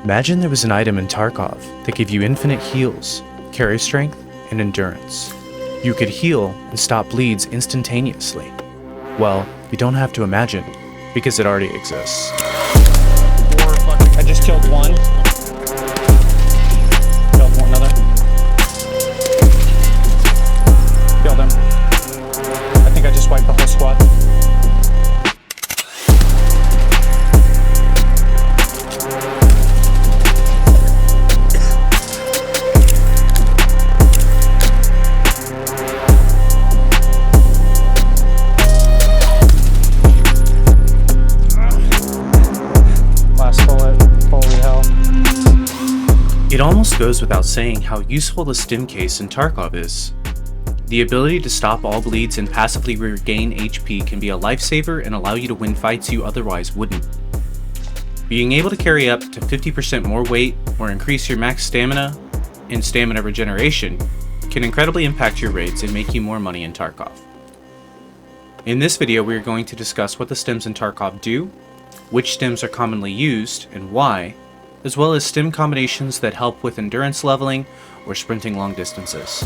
Imagine there was an item in Tarkov that gave you infinite heals, carry strength, and endurance. You could heal and stop bleeds instantaneously. Well, you don't have to imagine, because it already exists. I just killed one. Killed one another. Killed him. I think I just wiped the whole squad. It almost goes without saying how useful the Stim case in Tarkov is. The ability to stop all bleeds and passively regain HP can be a lifesaver and allow you to win fights you otherwise wouldn't. Being able to carry up to 50% more weight or increase your max stamina and stamina regeneration can incredibly impact your raids and make you more money in Tarkov. In this video, we are going to discuss what the stims in Tarkov do, which stims are commonly used and why, as well as stim combinations that help with endurance leveling or sprinting long distances.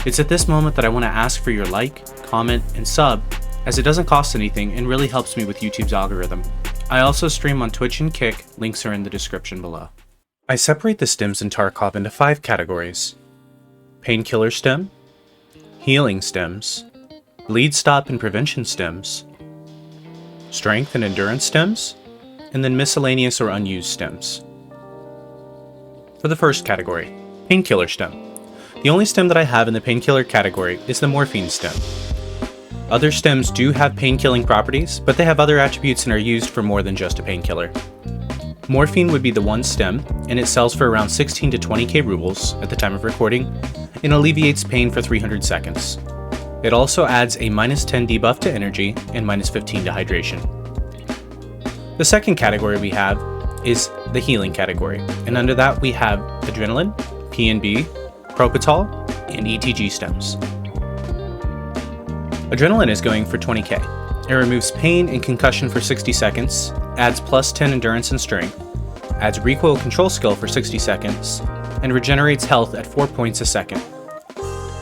It's at this moment that I want to ask for your like, comment, and sub, as it doesn't cost anything and really helps me with YouTube's algorithm. I also stream on Twitch and Kick, links are in the description below. I separate the stims in Tarkov into 5 categories: Painkiller stim, Healing stims, Bleed stop and prevention stims, Strength and endurance stims, and then miscellaneous or unused stims. For the first category, Painkiller stim. The only stim that I have in the Painkiller category is the morphine stim. Other stims do have pain-killing properties, but they have other attributes and are used for more than just a painkiller. Morphine would be the one stim, and it sells for around 16 to 20k rubles at the time of recording, and alleviates pain for 300 seconds. It also adds a -10 debuff to energy and -15 to hydration. The second category we have is the healing category, and under that we have adrenaline, PNB, Propital, and ETG stims. Adrenaline is going for 20k. It removes pain and concussion for 60 seconds, adds +10 endurance and strength, adds recoil control skill for 60 seconds, and regenerates health at 4 points a second.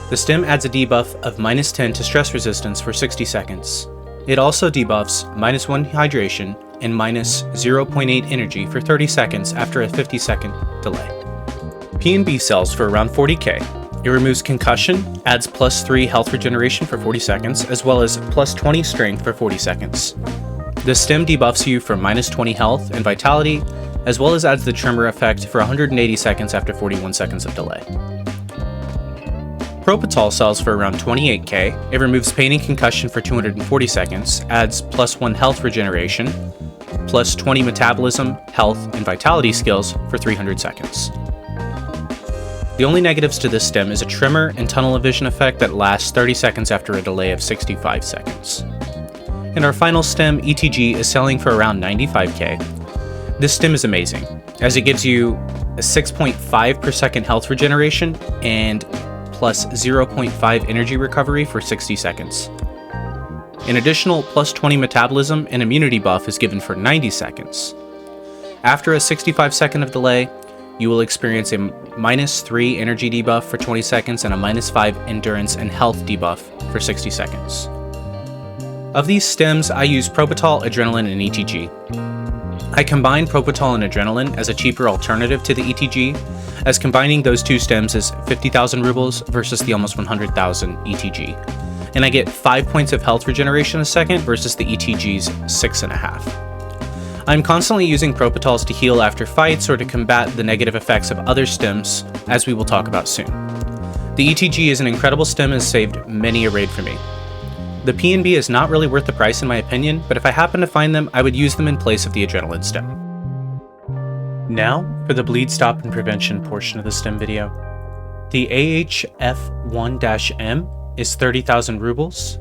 The stim adds a debuff of -10 to stress resistance for 60 seconds. It also debuffs -1 hydration and -0.8 energy for 30 seconds after a 50-second delay. PNB sells for around 40k. It removes concussion, adds +3 health regeneration for 40 seconds, as well as +20 strength for 40 seconds. The stim debuffs you for -20 health and vitality, as well as adds the tremor effect for 180 seconds after 41 seconds of delay. Propital sells for around 28k. It removes pain and concussion for 240 seconds, adds +1 health regeneration, +20 metabolism, health, and vitality skills for 300 seconds. The only negatives to this stim is a tremor and tunnel vision effect that lasts 30 seconds after a delay of 65 seconds. And our final stim, ETG, is selling for around 95k. This stim is amazing, as it gives you a 6.5 per second health regeneration and +0.5 energy recovery for 60 seconds. An additional +20 metabolism and immunity buff is given for 90 seconds. After a 65 second of delay, you will experience a -3 energy debuff for 20 seconds and a -5 endurance and health debuff for 60 seconds. Of these stims, I use Propital, Adrenaline, and ETG. I combine Propital and Adrenaline as a cheaper alternative to the ETG, as combining those two stims is 50,000 rubles versus the almost 100,000 ETG. And I get 5 points of health regeneration a second versus the ETG's 6.5. I'm constantly using Propitals to heal after fights or to combat the negative effects of other stims, as we will talk about soon. The ETG is an incredible stim and has saved many a raid for me. The PNB is not really worth the price in my opinion, but if I happen to find them, I would use them in place of the adrenaline stim. Now for the bleed stop and prevention portion of the stim video. The AHF1-M is 30,000 rubles,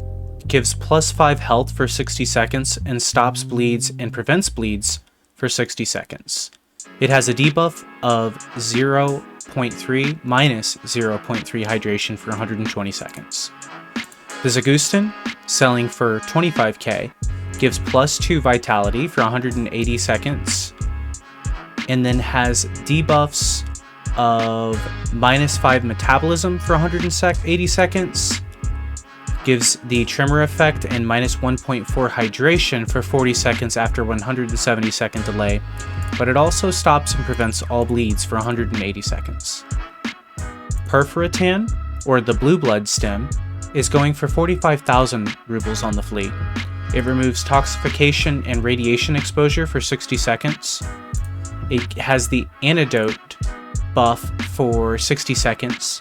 gives +5 health for 60 seconds, and stops bleeds and prevents bleeds for 60 seconds. It has a debuff of 0.3 -0.3 hydration for 120 seconds. The Zagustin, selling for 25k, gives +2 vitality for 180 seconds, and then has debuffs of -5 metabolism for 180 seconds, gives the tremor effect and -1.4 hydration for 40 seconds after 170 second delay, but it also stops and prevents all bleeds for 180 seconds. Perforatan, or the blue blood stim, is going for 45,000 rubles on the fleet. It removes toxification and radiation exposure for 60 seconds. It has the antidote buff for 60 seconds.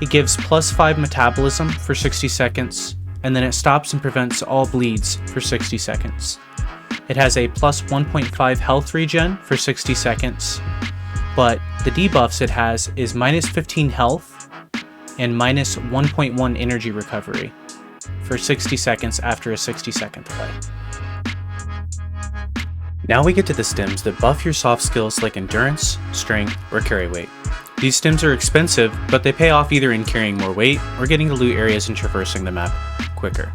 It gives +5 metabolism for 60 seconds, and then it stops and prevents all bleeds for 60 seconds. It has a +1.5 health regen for 60 seconds, but the debuffs it has is -15 health and -1.1 energy recovery for 60 seconds after a 60-second delay. Now we get to the stims that buff your soft skills like endurance, strength, or carry weight. These stims are expensive, but they pay off either in carrying more weight or getting to loot areas and traversing the map quicker.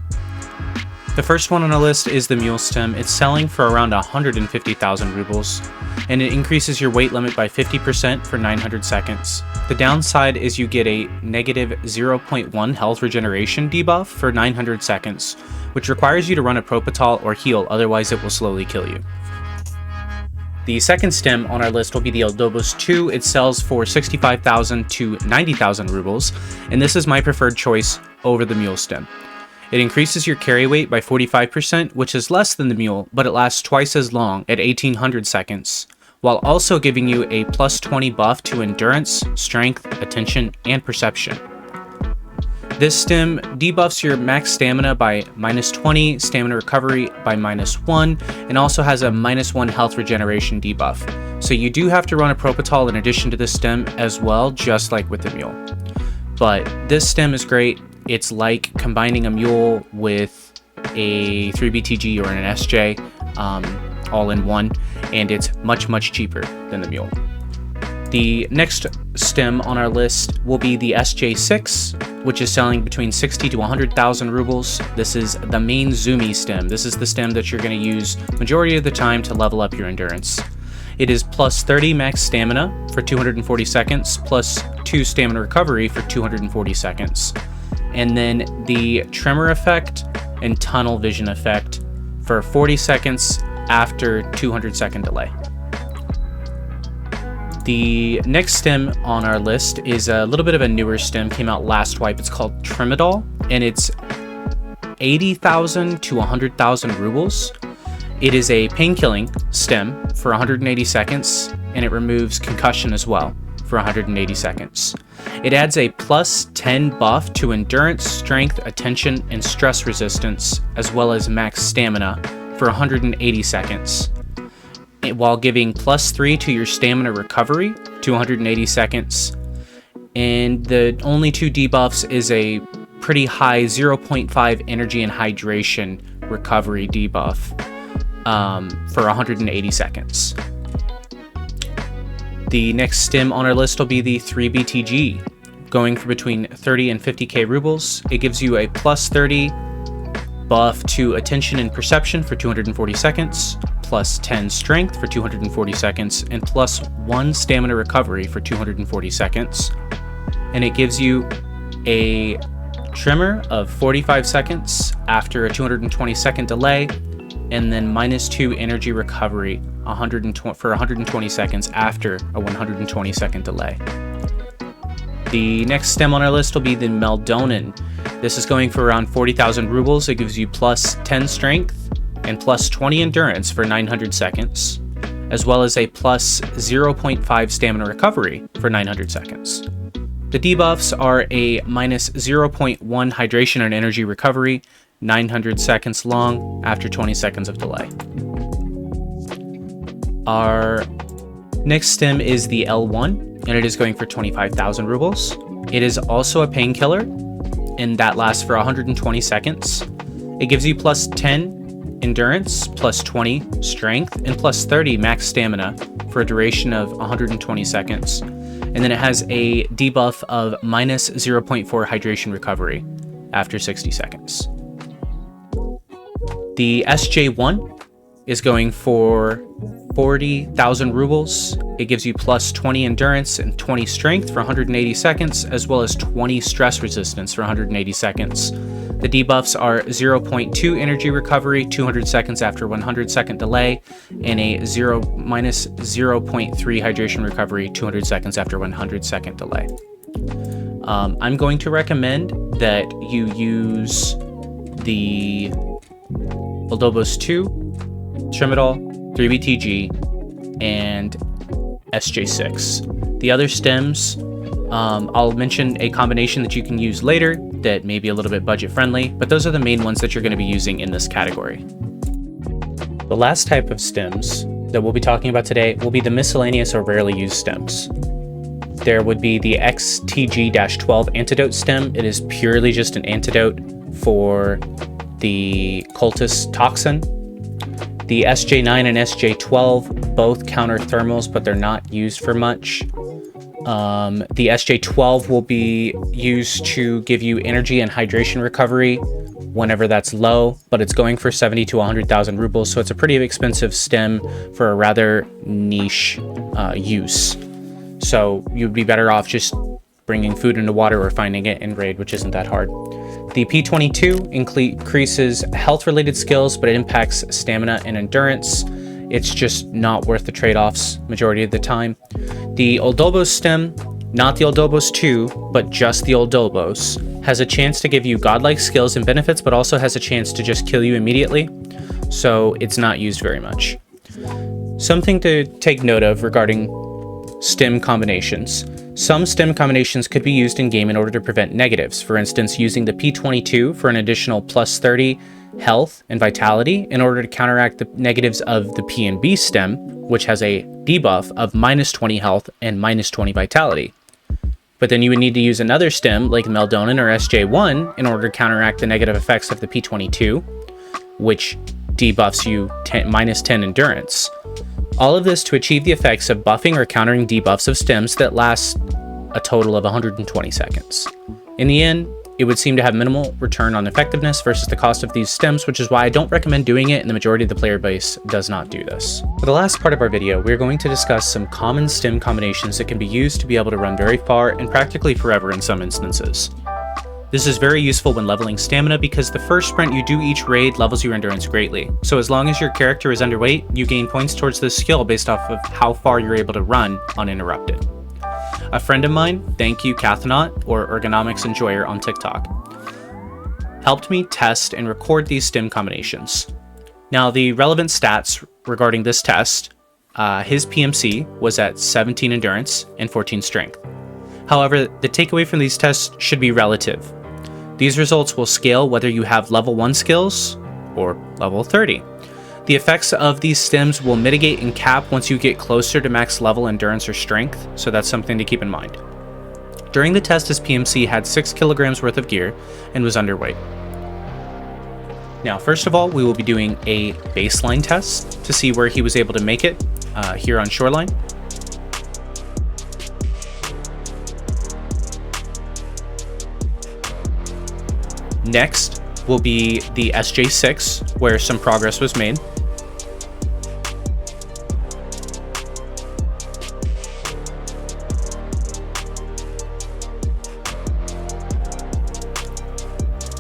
The first one on our list is the mule stim. It's selling for around 150,000 rubles, and it increases your weight limit by 50% for 900 seconds. The downside is you get a -0.1 health regeneration debuff for 900 seconds, which requires you to run a Propital or heal, otherwise it will slowly kill you. The second stim on our list will be the Eldobos 2. It sells for 65,000 to 90,000 rubles, and this is my preferred choice over the mule stim. It increases your carry weight by 45%, which is less than the mule, but it lasts twice as long at 1800 seconds, while also giving you a +20 buff to endurance, strength, attention, and perception. This stim debuffs your max stamina by -20, stamina recovery by -1, and also has a -1 health regeneration debuff. So you do have to run a Propital in addition to this stim as well, just like with the mule. But this stim is great. It's like combining a mule with a 3BTG or an SJ all in one, and it's much cheaper than the mule. The next stim on our list will be the SJ6, which is selling between 60 to 100,000 rubles. This is the main Zoomy stim. This is the stim that you're going to use majority of the time to level up your endurance. It is +30 max stamina for 240 seconds, +2 stamina recovery for 240 seconds. And then the tremor effect and tunnel vision effect for 40 seconds after 200 second delay. The next stim on our list is a little bit of a newer stim, came out last wipe. It's called Trimidol, and it's 80,000 to 100,000 rubles. It is a pain-killing stim for 180 seconds, and it removes concussion as well for 180 seconds. It adds a +10 buff to endurance, strength, attention, and stress resistance, as well as max stamina for 180 seconds, while giving +3 to your stamina recovery to 180 seconds. And the only two debuffs is a pretty high 0.5 energy and hydration recovery debuff for 180 seconds. The next stim on our list will be the 3BTG, going for between 30 and 50k rubles. It gives you a +30 buff to attention and perception for 240 seconds, +10 strength for 240 seconds, and +1 stamina recovery for 240 seconds. And it gives you a tremor of 45 seconds after a 220 second delay, and then -2 energy recovery for 120 seconds after a 120 second delay. The next stim on our list will be the Meldonin. This is going for around 40,000 rubles. It gives you +10 strength and +20 endurance for 900 seconds, as well as a +0.5 stamina recovery for 900 seconds. The debuffs are a -0.1 hydration and energy recovery, 900 seconds long after 20 seconds of delay. Our next stim is the L1, and it is going for 25,000 rubles. It is also a painkiller, and that lasts for 120 seconds. It gives you +10 endurance, +20 strength, and +30 max stamina for a duration of 120 seconds. And then it has a debuff of -0.4 hydration recovery after 60 seconds. The SJ1 is going for 40,000 rubles. It gives you plus 20 endurance and 20 strength for 180 seconds, as well as 20 stress resistance for 180 seconds. The debuffs are 0.2 energy recovery, 200 seconds after 100 second delay, and a minus 0.3 hydration recovery, 200 seconds after 100 second delay. I'm going to recommend that you use the Oldobos 2, Trimadol, 3BTG, and SJ6. The other stims, I'll mention a combination that you can use later that may be a little bit budget friendly, but those are the main ones that you're going to be using in this category. The last type of stims that we'll be talking about today will be the miscellaneous or rarely used stims. There would be the XTG-12 antidote stim. It is purely just an antidote for the cultist toxin. The SJ9 and SJ12 both counter thermals, but they're not used for much. The SJ12 will be used to give you energy and hydration recovery whenever that's low, but it's going for 70 to 100,000 rubles, so it's a pretty expensive stim for a rather niche use. So you'd be better off just bringing food into water or finding it in raid, which isn't that hard. The P22 increases health-related skills, but it impacts stamina and endurance. It's just not worth the trade-offs majority of the time. The Oldobos stim, not the Oldobos 2, but just the Oldobos, has a chance to give you godlike skills and benefits, but also has a chance to just kill you immediately, so it's not used very much. Something to take note of regarding stim combinations. Some stim combinations could be used in game in order to prevent negatives. For instance, using the P22 for an additional plus 30 health and vitality in order to counteract the negatives of the P and B stim, which has a debuff of minus 20 health and minus 20 vitality. But then you would need to use another stim like Meldonin or SJ1 in order to counteract the negative effects of the P22, which debuffs you minus 10 endurance. All of this to achieve the effects of buffing or countering debuffs of stims that last a total of 120 seconds. In the end, it would seem to have minimal return on effectiveness versus the cost of these stims, which is why I don't recommend doing it, and the majority of the player base does not do this. For the last part of our video, we're going to discuss some common stim combinations that can be used to be able to run very far and practically forever in some instances. This is very useful when leveling stamina because the first sprint you do each raid levels your endurance greatly. So as long as your character is underweight, you gain points towards this skill based off of how far you're able to run uninterrupted. A friend of mine, thank you Kathanaut, or Ergonomics Enjoyer on TikTok, helped me test and record these stim combinations. Now the relevant stats regarding this test, his PMC was at 17 endurance and 14 strength. However, the takeaway from these tests should be relative. These results will scale whether you have level 1 skills or level 30. The effects of these stims will mitigate and cap once you get closer to max level endurance or strength, so that's something to keep in mind. During the test, his PMC had 6 kilograms worth of gear and was underweight. Now, first of all, we will be doing a baseline test to see where he was able to make it here on Shoreline. Next will be the SJ6, where some progress was made.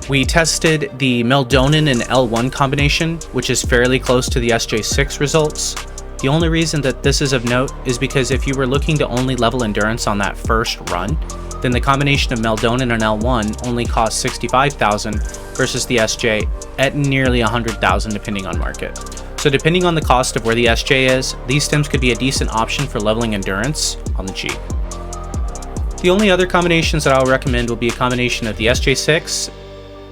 We tested the Meldonin and L1 combination, which is fairly close to the SJ6 results. The only reason that this is of note is because if you were looking to only level endurance on that first run, then the combination of Meldonin and L1 only costs 65,000 versus the SJ at nearly 100,000 depending on market. So depending on the cost of where the SJ is, these stims could be a decent option for leveling endurance on the cheap. The only other combinations that I'll recommend will be a combination of the SJ6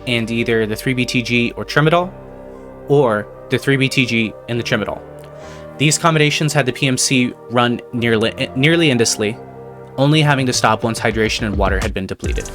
and either the 3BTG or Trimadol, or the 3BTG and the Trimadol. These combinations had the PMC run nearly endlessly, only having to stop once hydration and water had been depleted.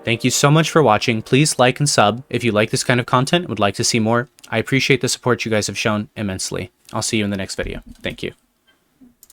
Thank you so much for watching. Please like and sub if you like this kind of content and would like to see more. I appreciate the support you guys have shown immensely. I'll see you in the next video. Thank you.